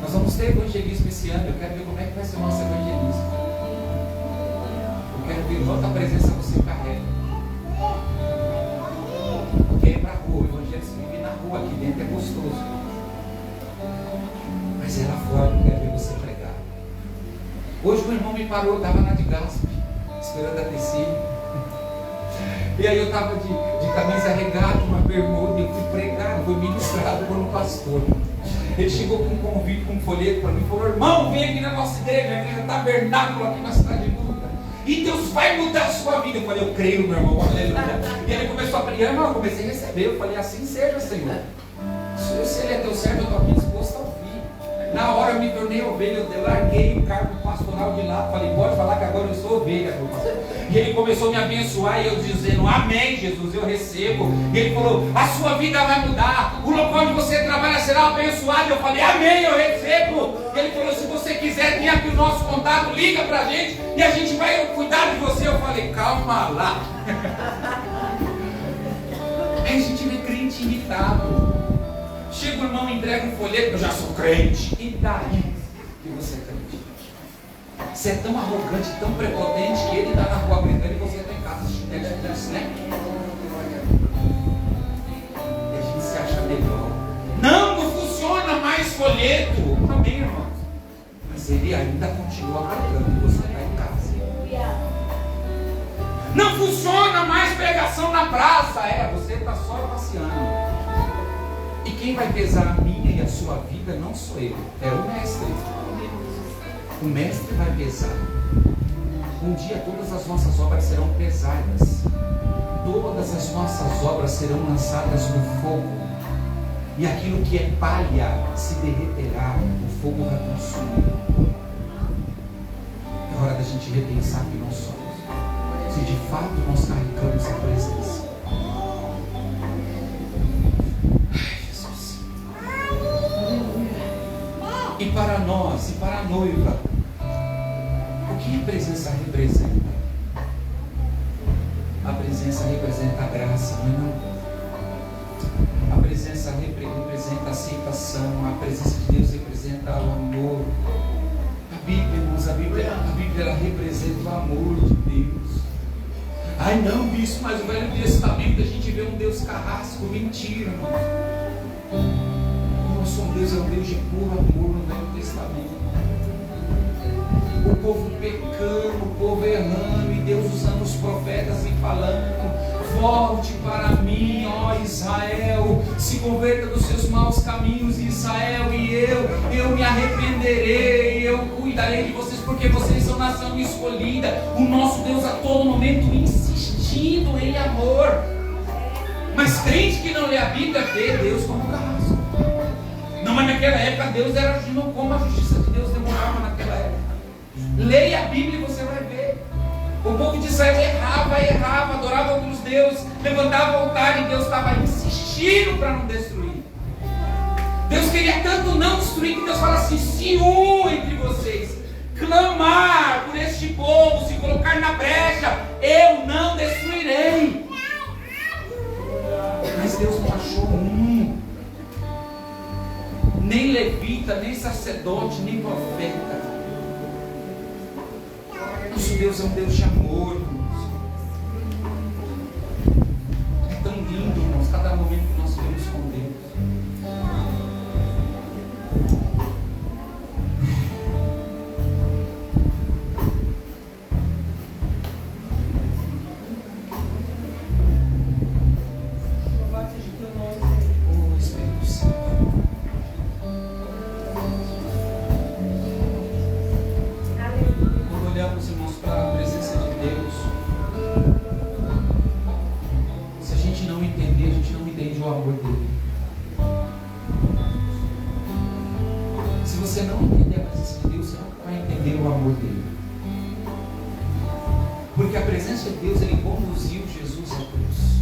Nós vamos ter evangelismo esse ano. Eu quero ver como é que vai ser o nosso evangelismo. Eu quero ver quanta presença você carrega. Porque é para a rua. O evangelho se vive na rua. Aqui dentro é gostoso. Mas é lá fora que eu quero ver você pregar. Hoje o irmão me parou. Eu estava na de Gaspe, esperando a descer. E aí eu estava de camisa regata, uma bermuda. E eu fui pregar. Fui ministrado por um pastor. Ele chegou com um convite, com um folheto para mim e falou: irmão, vem aqui na nossa igreja, a igreja tabernáculo aqui na cidade de Luta. e Deus vai mudar a sua vida. Eu falei, eu creio, meu irmão, aleluia. E ele começou a pregar, irmão, eu comecei a receber. Eu falei, assim seja, Senhor. Se ele é teu servo, eu estou aqui disposto a ouvir. Na hora eu me tornei ovelha, eu larguei o cargo pastoral de lado. Falei, pode falar que agora eu sou ovelha, meu pastor. E ele começou a me abençoar e eu dizendo, amém, Jesus, eu recebo. E ele falou, a sua vida vai mudar, o local onde você trabalha será abençoado. Eu falei, amém, eu recebo. E ele falou, se você quiser, tem aqui o nosso contato, liga pra gente e a gente vai cuidar de você. Eu falei, calma lá. Aí a gente vê crente irritado. Chega o irmão e entrega um folheto, eu já sou crente. E daí que você é crente? Você é tão arrogante, tão prepotente que ele está na rua gritando e você está em casa assistindo Netflix, né? E a gente se acha melhor. Não funciona mais folheto. Amém, irmão? Mas ele ainda continua marcando e você está em casa. Não funciona mais pregação na praça. Você está só passeando. E quem vai pesar a minha e a sua vida não sou eu, é o mestre. O mestre vai pesar. Um dia todas as nossas obras serão pesadas. Todas as nossas obras serão lançadas no fogo. E aquilo que é palha se derreterá, o fogo vai consumir. É hora da gente repensar quem nós somos. Se de fato nós carregamos a presença. E para nós, e para a noiva, o que a presença representa? A presença representa a graça, não é não? A presença representa a aceitação, a presença de Deus representa o amor. A Bíblia, irmãos, a Bíblia ela representa o amor de Deus. Ai não, bispo, mas o Velho Testamento a gente vê um Deus carrasco. Mentira, irmão. Deus é um Deus de puro amor no Velho Testamento. O povo pecando, o povo errando, e Deus usando os profetas e falando: volte para mim, ó Israel, se converta dos seus maus caminhos, Israel, e eu me arrependerei, eu cuidarei de vocês, porque vocês são nação escolhida. O nosso Deus a todo momento insistindo em amor. Mas crente que não lê a Bíblia vê Deus como carrasco. Não, mas naquela época Deus era agindo como a justiça de Deus demorava naquela época. Leia a Bíblia e você vai ver. O povo de Israel errava, adorava outros deuses, levantava altar e Deus estava insistindo para não destruir. Deus queria tanto não destruir que Deus fala assim: se um entre vocês clamar por este povo, se colocar na brecha, eu não destruirei. Mas Deus não achou nem levita, nem sacerdote, nem profeta. Nosso Deus é um Deus de amor, irmãos. É tão lindo, irmãos, cada momento que nós vivemos com Deus. Oh, Espírito Santo. Quando olhamos, irmãos, para a presença de Deus, se a gente não entender, a gente não entende o amor dele. Se você não entender a presença de Deus, você nunca vai entender o amor dele. Porque a presença de Deus, ele conduziu Jesus à cruz.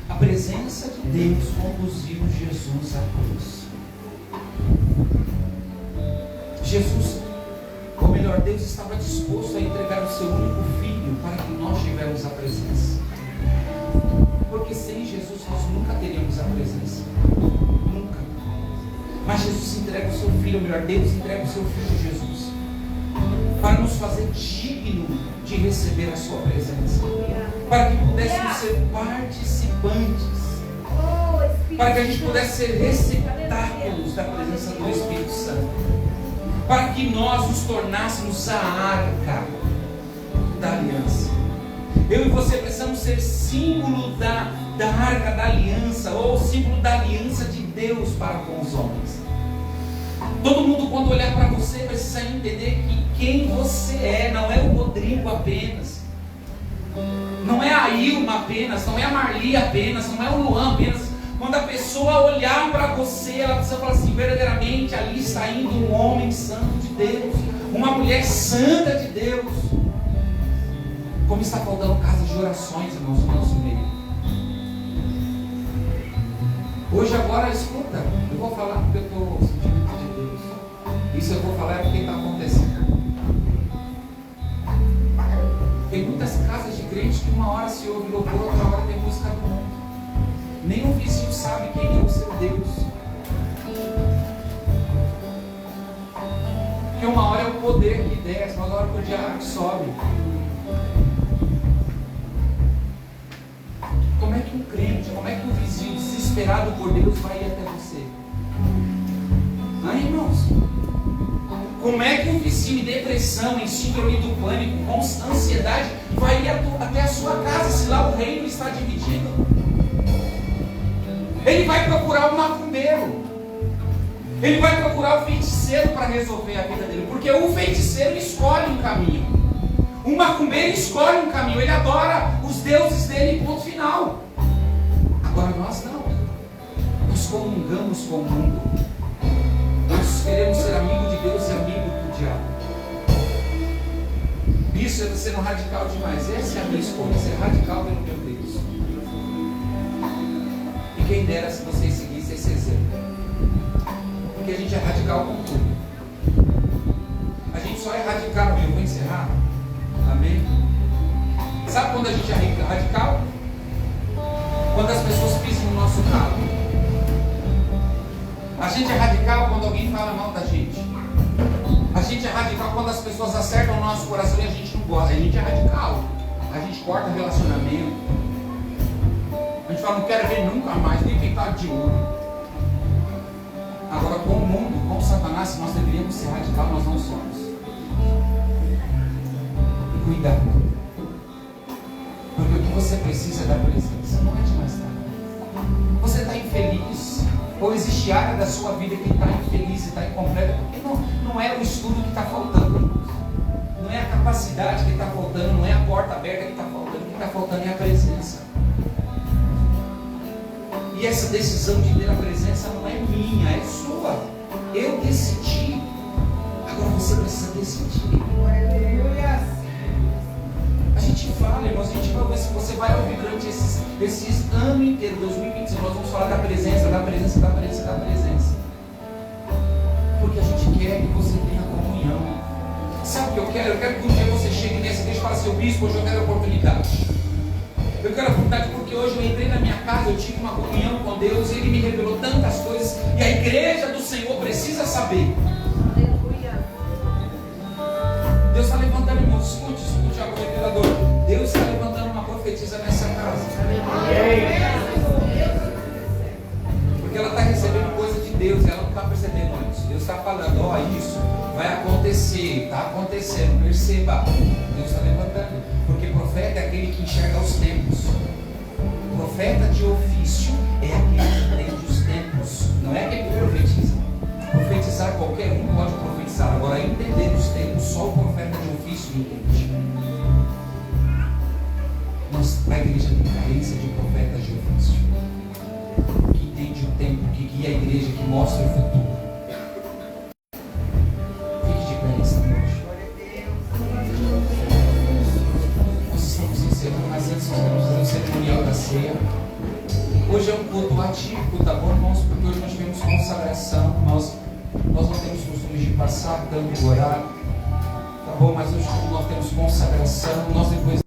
A presença de Deus conduziu Jesus à cruz. Jesus, ou melhor, Deus estava disposto a entregar o seu único filho para que nós tivéssemos a presença. Porque sem Jesus nós nunca teríamos a presença. Nunca. Mas Jesus entrega o seu filho, ou melhor, Deus entrega o seu filho Jesus, para nos fazer digno de receber a sua presença. Para que pudéssemos ser participantes. Para que a gente pudesse ser receptáculos da presença do Espírito Santo. Para que nós nos tornássemos a arca da aliança. Eu e você precisamos ser símbolo da arca da aliança, ou símbolo da aliança de Deus para com os homens. Todo mundo, quando olhar para você, precisa entender que quem você é, não é o Rodrigo apenas, não é a Ilma apenas, não é a Marli apenas, não é o Luan apenas. Quando a pessoa olhar para você, ela precisa falar assim: verdadeiramente ali está indo um homem santo de Deus, uma mulher santa de Deus. Como está faltando casas de orações, irmãos, no nosso meio. Hoje, agora, escuta, eu vou falar porque eu estou sentindo de Deus. Isso eu vou falar porque está acontecendo. Tem muitas casas de crente que uma hora se ouve louvor, outra hora tem música do mundo. Nem o vizinho sabe quem é o seu Deus. Porque uma hora é o poder que desce, mas outra hora é o diabo que sobe. Como é que um crente, como é que um vizinho desesperado por Deus vai ir até você? Irmãos? Como é que um vizinho em depressão, em síndrome do pânico, com ansiedade, vai ir até a sua casa, se lá o reino está dividido? Ele vai procurar um macumbeiro. Ele vai procurar o feiticeiro para resolver a vida dele. Porque o feiticeiro escolhe um caminho. O macumbeiro escolhe um caminho. Ele adora os deuses dele, ponto final. Agora nós não. Nós comungamos com o mundo. Nós queremos ser amigo de Deus e amigo do diabo. Isso é sendo radical demais. Essa é a minha escolha, ser radical pelo meu Deus. E quem dera se vocês seguissem esse exemplo. Porque a gente é radical com tudo. A gente só é radical, eu vou encerrar. Amém? Sabe quando a gente é radical? Quando as pessoas pisam no nosso carro. A gente é radical quando alguém fala mal da gente. A gente é radical quando as pessoas acertam o nosso coração e a gente não gosta. A gente é radical. A gente corta relacionamento. A gente fala: não quero ver nunca mais, nem pintado de ouro. Agora, com o mundo, com Satanás, se nós deveríamos ser radical, nós não somos. E cuidado. Porque o que você precisa é da presença, não é de mais nada. Você está infeliz, ou existe área da sua vida que está infeliz e está incompleta, porque não é o estudo que está faltando, não é a capacidade que está faltando, não é a porta aberta que está faltando, o que está faltando é a presença. E essa decisão de ter a presença não é minha, é sua. Eu decidi. Agora você precisa decidir. A gente fala, irmãos, a gente vai ver se você vai ouvir durante esses ano inteiro, 2025, nós vamos falar da presença, da presença, da presença, da presença. Porque a gente quer que você tenha comunhão. Sabe o que eu quero? Eu quero que um dia você chegue nessa igreja e fale assim: bispo, hoje eu quero a oportunidade. Eu quero a oportunidade porque hoje eu entrei na minha casa, eu tive uma comunhão com Deus, Ele me revelou tantas coisas, e a igreja do Senhor precisa saber. Deus está levantando, irmãos, escute agora, vereador. Deus está levantando uma profetisa nessa casa. Porque ela está recebendo coisa de Deus, ela não está percebendo isso. Deus está falando: ó, isso vai acontecer, está acontecendo, perceba. Deus está levantando, porque profeta é aquele que enxerga os tempos. Profeta de ofício é aquele que entende os tempos, não é aquele que profetiza. Profetizar qualquer um pode profetizar, agora entender os tempos só o profeta de ofício entende. A igreja tem carência de profetas de ofício, que entende o tempo, que guia a igreja, que mostra o futuro. Fique de pé esta noite. Nós estamos encerrando, mas antes nós vamos fazer o cerimonial da ceia. Hoje é um culto atípico, tá bom, irmãos? Porque hoje nós tivemos consagração. Nós não temos costume de passar tanto o horário, tá bom? Mas hoje, como nós temos consagração, nós depois